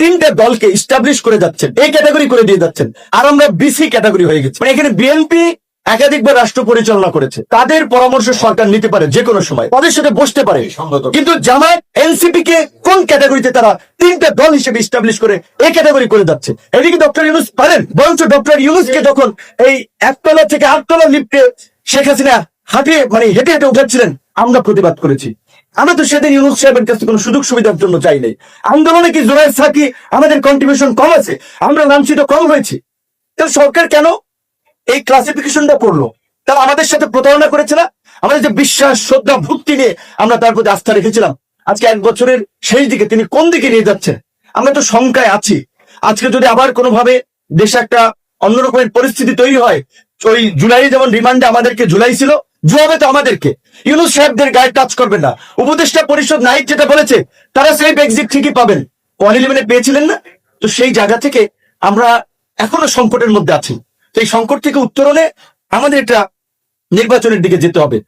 তিনটা দলকে ইস্টাবলিশ করে যাচ্ছেন, এই ক্যাটাগরি করে দিয়ে যাচ্ছেন, আর আমরা বিসি ক্যাটাগরি হয়ে গেছি। মানে এখানে বিএনপি একাধিকবার রাষ্ট্র পরিচালনা করেছে, তাদের পরামর্শ সরকার নিতে পারে যে কোনো সময়, তাদের সাথে বসতে পারে। কিন্তু জামায়াত এনসিপি কে কোন ক্যাটাগরিতে তারা তিনটা দল হিসেবে ইস্টাবলিশ করে এই ক্যাটাগরি করে যাচ্ছে? এটা কি ডক্টর ইউনূস পারেন? বরঞ্চ ডক্টর ইউনূসকে যখন এই একতলা থেকে আটতলা লিফটে শেখ হাসিনা হেঁটে হেঁটে উঠাচ্ছিলেন, আমরা প্রতিবাদ করেছি। আমরা তো সেদিন ইউনূস সাহেবের কাছে কোনো সুযোগ সুবিধার জন্য চাই নাই। আন্দোলনে কি জোরায় থাকি আমাদের কন্ট্রিবিউশন কম আছে, আমরা লাঞ্ছিত কম হয়েছি? তাহলে সরকার কেন এই ক্লাসিফিকেশনটা করলো? তারা আমাদের সাথে প্রতারণা করেছে না? আমাদের যে বিশ্বাস, শ্রদ্ধা, ভক্তি নিয়ে আমরা তার প্রতি আস্থা রেখেছিলাম, আজকে 1 বছরের শেষ দিকে তিনি কোন দিকে নিয়ে যাচ্ছেন? আমরা তো শঙ্কায় আছি। আজকে যদি আবার কোনোভাবে দেশে একটা অন্যরকমের পরিস্থিতি তৈরি হয়, ওই জুলাই যেমন রিমান্ডে আমাদেরকে ঝুলাইছিল, জুয়াবে তো আমাদেরকে। ইউনূস সাহেবদের গায়ে টাচ করবেন না। উপদেষ্টা পরিষদ নাইক যেটা বলেছে, তারা সেফ এক্সিট ঠিকই পাবেন, 111 পেয়েছিলেন না? তো সেই জায়গা থেকে আমরা এখনো সংকটের মধ্যে আছি। তো এই সংকট থেকে উত্তরণে আমাদের একটা নির্বাচনের দিকে যেতে হবে।